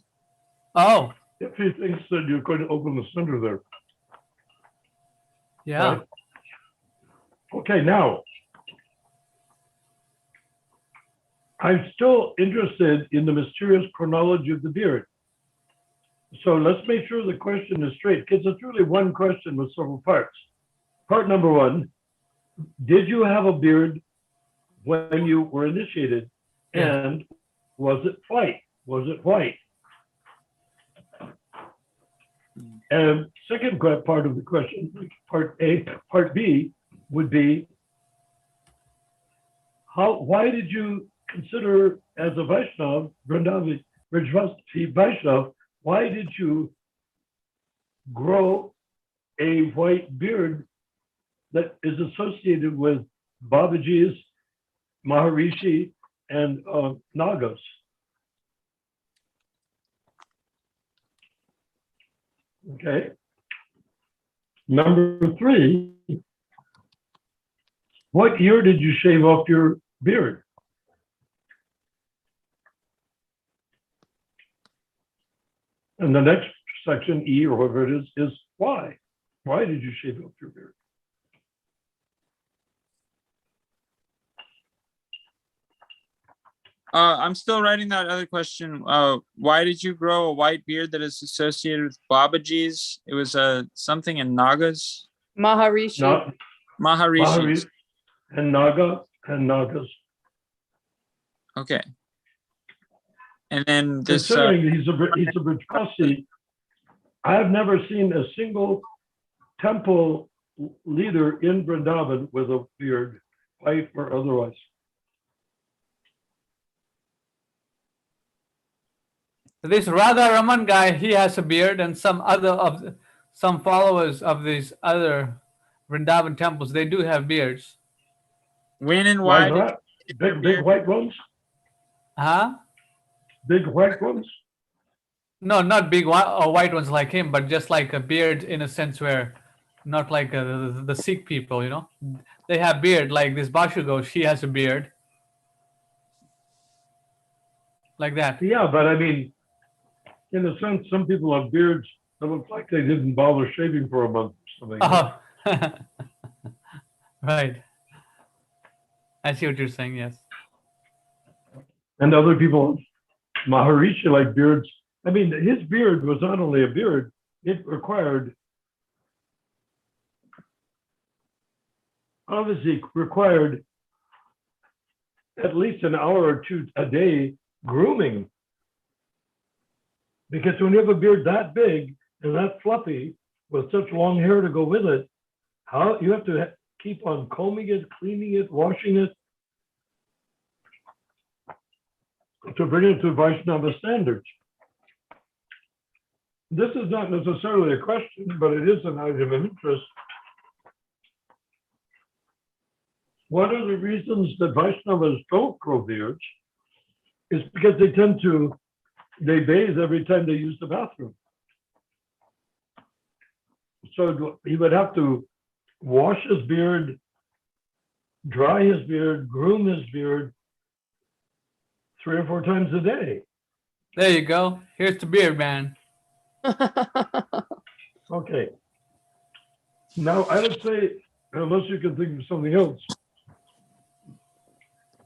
Oh, If he thinks that you're going to open the center there. yeah. Right. Okay, now I'm still interested in the mysterious chronology of the beard. So let's make sure the question is straight, because it's really one question with several parts. Part number one, did you have a beard when you were initiated? Yeah. And was it white? Was it white? And second part of the question, part A, part B, would be, why did you consider as a Vaishnav, Vrajavasti Vaishnav, why did you grow a white beard that is associated with Babaji's, Maharishi, and Nagas? Okay. Number three, what year did you shave off your beard? And the next section, E or whatever it is why? Why did you shave off your beard? I'm still writing that other question. Why did you grow a white beard that is associated with Babaji's? It was something in Nagas. Maharishi. Not Maharishi. Maharishi and Nagas. Okay. And then this. Considering he's a Brajavasi, I have never seen a single temple leader in Vrindavan with a beard, white or otherwise. This Radha Raman guy, he has a beard, and some followers of these other Vrindavan temples, they do have beards. When and Why why not? did Big white ones? Huh? Big white ones? No, not big white ones like him, but just like a beard in a sense where, not like the Sikh people, they have beard. Like this Bashu Ghosh, he has a beard, like that. Yeah, but I mean, in a sense, some people have beards that look like they didn't bother shaving for a month or something. Oh, right. I see what you're saying. Yes. And other people, Maharishi, like beards. I mean, his beard was not only a beard, it required, obviously required at least an hour or two a day grooming. Because when you have a beard that big and that fluffy with such long hair to go with it, how you have to keep on combing it, cleaning it, washing it to bring it to Vaishnava standards? This is not necessarily a question, but it is an item of interest. One of the reasons that Vaishnavas don't grow beards is because they bathe every time they use the bathroom. So he would have to wash his beard, dry his beard, groom his beard 3 or 4 times a day. There you go. Here's the beard man. Okay. Now, I would say, unless you can think of something else,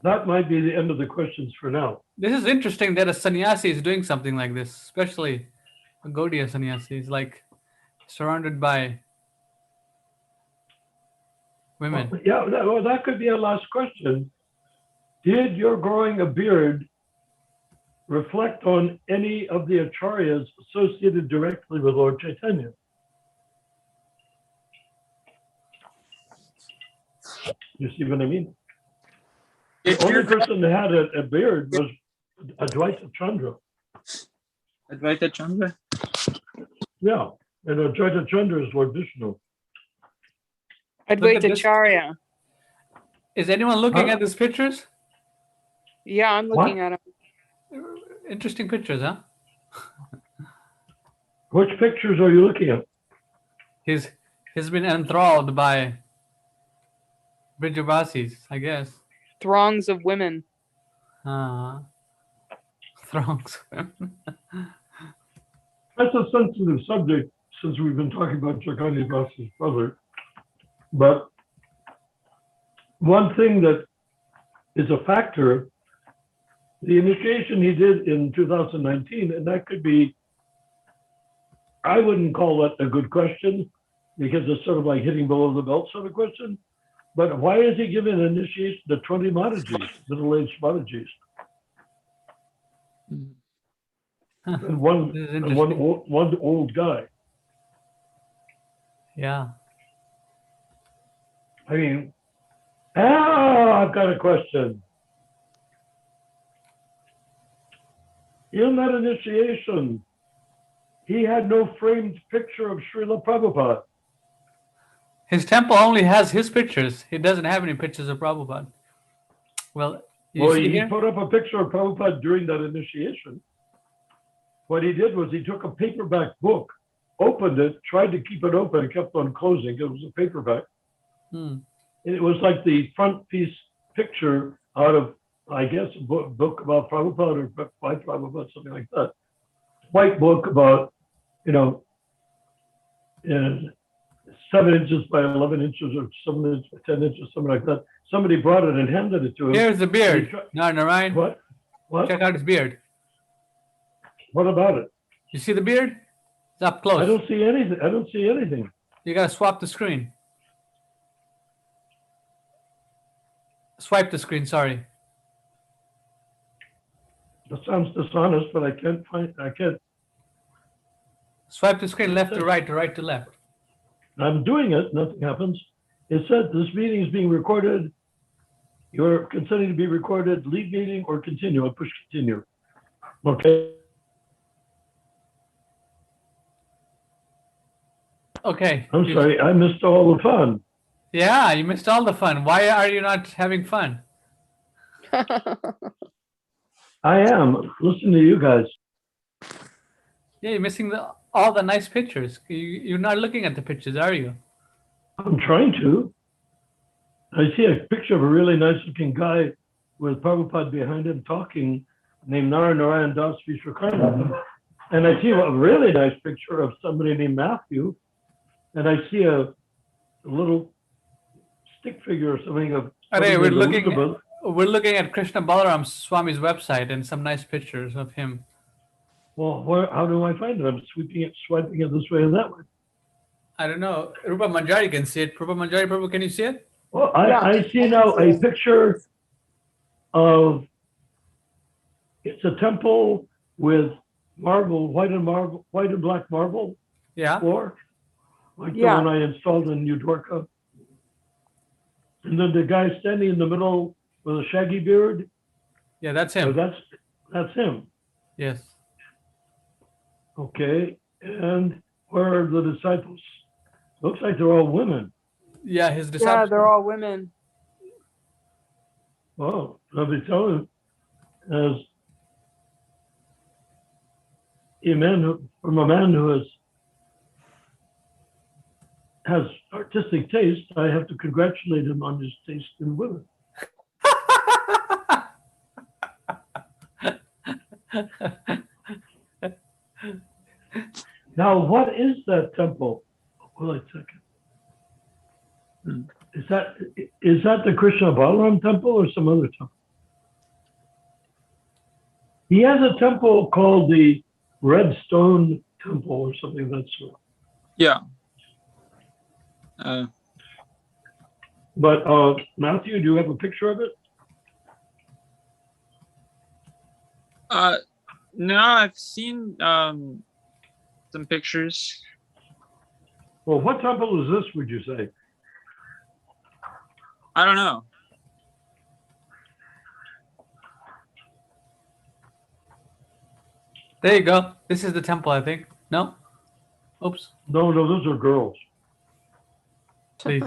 that might be the end of the questions for now. This is interesting that a sannyasi is doing something like this, especially a Gaudiya sannyasi is like surrounded by women. Yeah, that could be our last question. Did your growing a beard reflect on any of the acharyas associated directly with Lord Chaitanya? You see what I mean? The only person that had a beard was Advaita Chandra. Advaita Chandra? Yeah, and Advaita Chandra is Lord Vishnu. Advaita this. Charya. Is anyone looking Huh? at these pictures? Yeah, I'm looking at him. Interesting pictures, huh? Which pictures are you looking at? He's been enthralled by Brijavasis, I guess. Throngs of women. Throngs. That's a sensitive subject since we've been talking about Chaitanya Das's brother. But one thing that is a factor, the initiation he did in 2019, and that could be, I wouldn't call that a good question because it's sort of like hitting below the belt sort of question. But why is he giving an initiation to 20 Madhajis, middle-aged Madhajis? And one This is interesting. one old guy. Yeah. I mean, I've got a question. In that initiation, he had no framed picture of Srila Prabhupada. His temple only has his pictures. He doesn't have any pictures of Prabhupada. Well, you see He here? put up a picture of Prabhupada during that initiation. What he did was he took a paperback book, opened it, tried to keep it open, and kept on closing. It was a paperback. Hmm. And it was like the front piece picture out of, I guess, a book about Prabhupada or by Prabhupada, something like that. White book about, 7 inches by 11 inches or 7 inches by 10 inches, something like that. Somebody brought it and handed it to him. Here's the beard. He tried- No, Narayan, What? What? check out his beard. What about it? You see the beard? It's up I close. don't see anything. I don't see anything. You gotta swap the screen. Swipe the screen, sorry. That sounds dishonest, but I can't. Swipe the screen left to right to left. I'm doing it, nothing happens. It said this meeting is being recorded. You're consenting to be recorded, leave meeting or continue. I'll push continue. Okay. Okay. I'm sorry, I missed all the fun. Yeah, you missed all the fun. Why are you not having fun? I am. Listen to you guys. Yeah, you're missing all the nice pictures. You're not looking at the pictures, are you? I'm trying to. I see a picture of a really nice looking guy with Prabhupada behind him talking, named Narayan Das Vishwakarma. And I see a really nice picture of somebody named Matthew. And I see a little stick figure or something of. Hey, we're looking. Elizabeth. We're looking at Krishna Balaram Swami's website and some nice pictures of him. Well, how do I find it? I'm swiping it this way and that way. I don't know. Rupa Manjari can see it. Rupa Manjari, Prabhu, can you see it? Well, Yeah. I see now a picture of, it's a temple with marble, white and black marble Yeah. floor, like Yeah. the one I installed in New Dwarka. And then the guy standing in the middle with a shaggy beard, Yeah, that's oh, him. that's him. Yes. Okay. And where are the disciples? Looks like they're all women. Yeah, his Yeah, disciples. they're all women. Oh, I'll be telling as from a man who has artistic taste, I have to congratulate him on his taste in women. Now, what is that temple? Wait a second. Is that the Krishna Balaram temple or some other temple? He has a temple called the Red Stone Temple or something of that sort. Yeah. But Matthew, do you have a picture of it? No, I've seen some pictures. Well, what temple is this, would you say? I don't know. There you go. This is the temple, I think. No? Oops. No, those are girls. Please.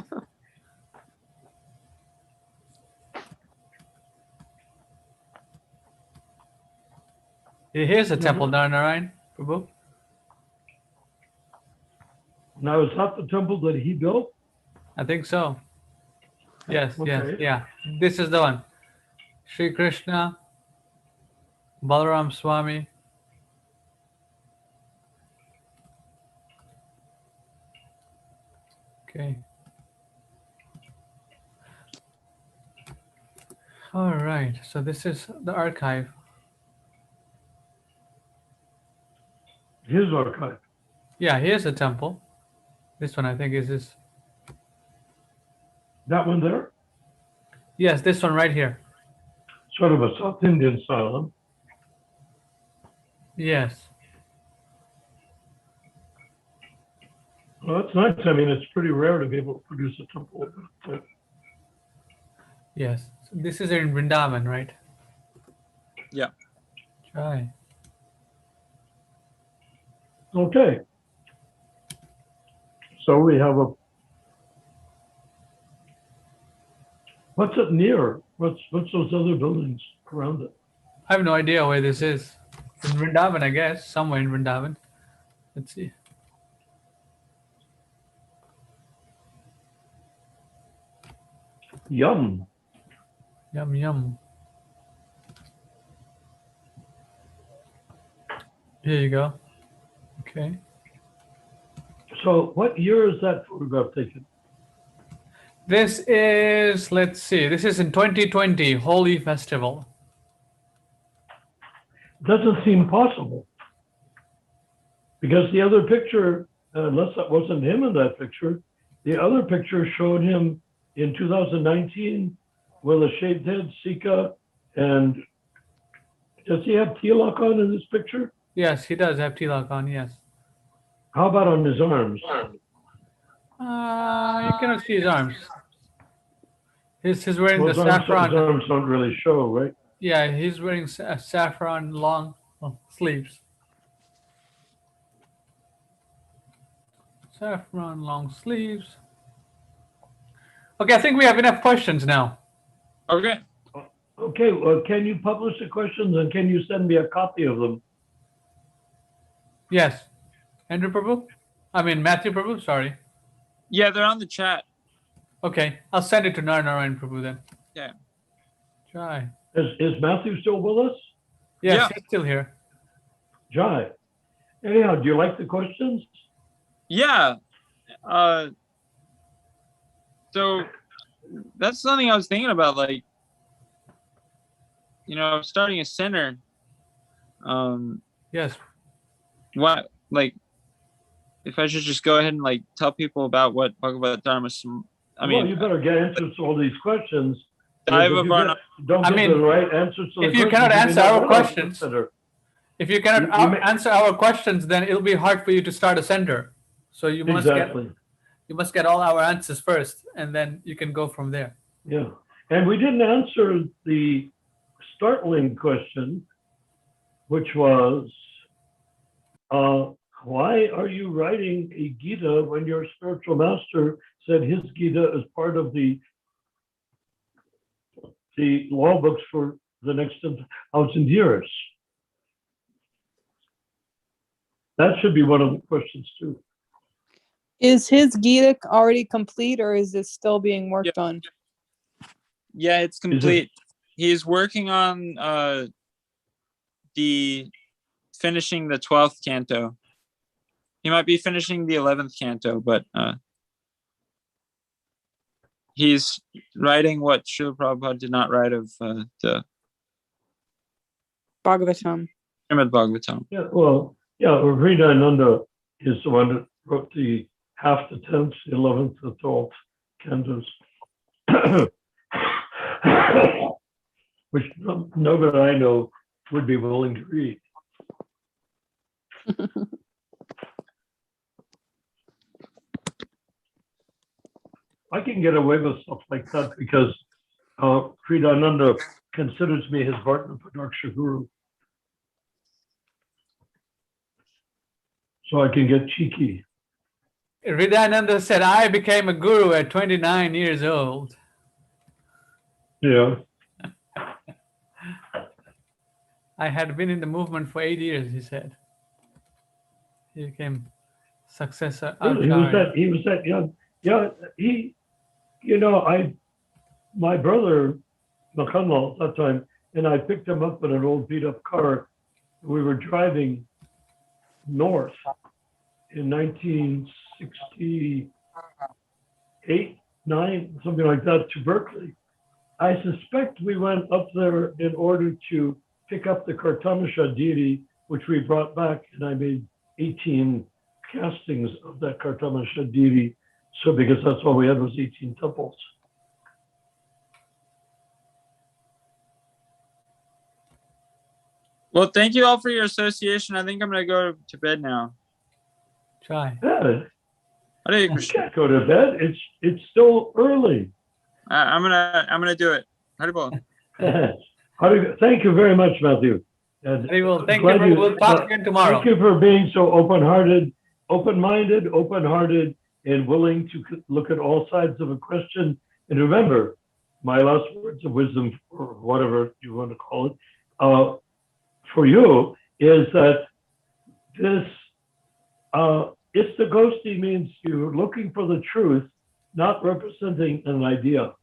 Here's the temple, Narayan Prabhu. Now, is that the temple that he built? I think so. Yes, yes, Okay. yeah. This is the one. Sri Krishna, Balaram Swami. Okay. All right. So this is the archive. His archive. Yeah, here's the temple. This one, I think, is this. That one there? Yes, this one right here. Sort of a South Indian style. Huh? Yes. Well, that's nice. I mean, it's pretty rare to be able to produce a temple. Yes. So this is in Vrindavan, right? Yeah. Try. Okay. So we have what's it near? What's those other buildings around it? I have no idea where this is. In Vrindavan, I guess. Somewhere in Vrindavan. Let's see. Yum. Yum, yum. Here you go. Okay. So what year is that photograph taken? This is, let's see, this is in 2020, Holy Festival. Doesn't seem possible. Because the other picture, unless that wasn't him in that picture, the other picture showed him in 2019 with a shaved head, Sika, and does he have tilak on in this picture? Yes, he does have tilak on, yes. How about on his arms? You cannot see his arms. He's wearing Well, the his saffron. arms don't really show, right? Yeah, he's wearing saffron long sleeves. Saffron long sleeves. Okay, I think we have enough questions now. Okay. Okay, well, can you publish the questions and can you send me a copy of them? Yes. Andrew Prabhu? I mean, Matthew Prabhu, sorry. Yeah, they're on the chat. Okay, I'll send it to Narayan Prabhu then. Yeah. Try. Is Matthew still with us? Yes, Yeah. he's still here. Jai. Anyhow, do you like the questions? Yeah. So that's something I was thinking about, like, starting a center. Yes. What, like, if I should just go ahead and like tell people about what Bhagavad Dharma. Well, you better get answers to all these questions. Dive If of you Varna. don't get the right answers to the if you questions, cannot may answer not our want to questions- consider. If you cannot You may- answer our questions, then it'll be hard for you to start a center. So you must Exactly. get all our answers first, and then you can go from there. Yeah. And we didn't answer the startling question, which was, why are you writing a Gita when your spiritual master said his Gita is part of the law books for the next 1,000 years? That should be one of the questions too. Is his Gita already complete or is this still being worked on? Yeah, it's complete. He's working on finishing the 12th canto. He might be finishing the 11th canto, but he's writing what Srila Prabhupada did not write of the Bhagavatam. Srimad Bhagavatam. Yeah, well, yeah, Hridayananda is the one that wrote the half the 10th, the 11th, the 12th cantos, which nobody I know would be willing to read. I can get away with stuff like that because Hridayananda considers me his Vartana Padaksha guru. So I can get cheeky. Hridayananda said, I became a guru at 29 years old. Yeah. I had been in the movement for 8 years, he said. He became successor. Really, he was that young. Yeah, my brother, Makanlal at that time, and I picked him up in an old beat up car. We were driving north in 1968, 9, something like that, to Berkeley. I suspect we went up there in order to pick up the Kartamasha deity, which we brought back, and I made 18 castings of that Kartamasha deity. So because that's all we had was 18 temples. Well, thank you all for your association. I think I'm gonna go to bed now. Try. Yeah, Hare you Krishna. can't go to bed. It's still early. I'm gonna do it. Hare Bol. Thank you very much, Matthew. And Very well. Thank glad you. We'll talk again tomorrow. Thank you for being so open-hearted, open-minded, and willing to look at all sides of a question. And remember, my last words of wisdom, or whatever you want to call it, for you is that this Istagosthi means you're looking for the truth, not representing an idea.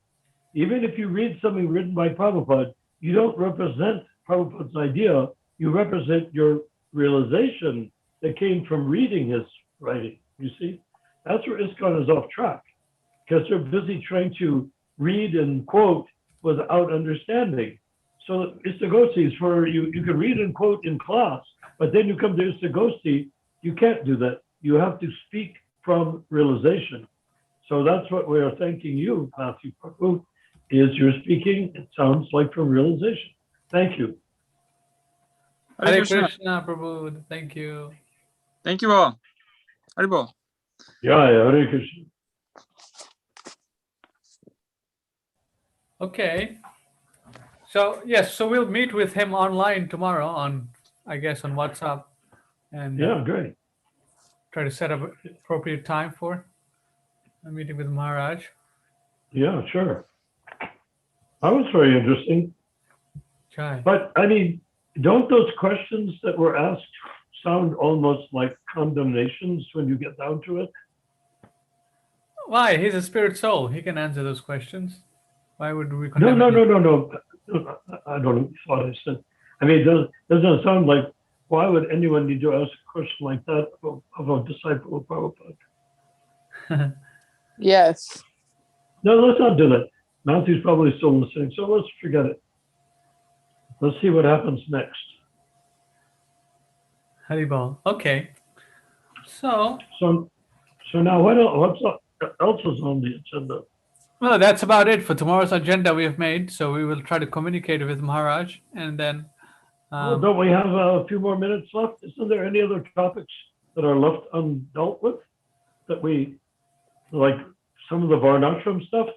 Even if you read something written by Prabhupada, you don't represent Prabhupada's idea, you represent your realization that came from reading his writing, you see? That's where ISKCON is off track, because they're busy trying to read and quote without understanding. So Istagosthi is for you can read and quote in class, but then you come to Istagosthi, you can't do that. You have to speak from realization. So that's what we are thanking you, Matthew Prabhu, is you're speaking, it sounds like from realization. Thank you. Hare Krishna, Prabhu. Thank you. Thank you all. Hare Bol. Yeah, Hare Krishna. Okay. So, yes, so we'll meet with him online tomorrow on, I guess, on WhatsApp. And Yeah, great. try to set up an appropriate time for a meeting with Maharaj. Yeah, sure. That was very interesting. Try. But I mean, don't those questions that were asked sound almost like condemnations when you get down to it? Why? He's a spirit soul. He can answer those questions. Why would we No. condemn him? I don't know what I said. I mean, doesn't it sound like, why would anyone need to ask a question like that of a disciple of Prabhupada? Yes. No, let's not do that. Matthew's probably still listening, so let's forget it. Let's see what happens next. Haribol. Okay. So, So now what else is on the agenda? well, that's about it for tomorrow's agenda we have made. So we will try to communicate with Maharaj, and then Well, don't we have a few more minutes left? Isn't there any other topics that are left undealt with that we, like some of the Varnashram stuff?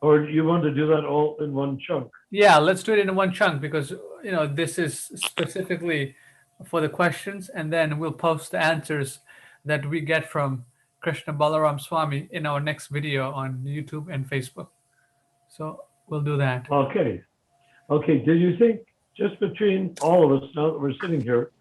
Or do you want to do that all in one chunk? Yeah, let's do it in one chunk because this is specifically for the questions, and then we'll post the answers that we get from Krishna Balaram Swami in our next video on YouTube and Facebook. So we'll do that. Okay. Okay, do you think, just between all of us, now that we're sitting here,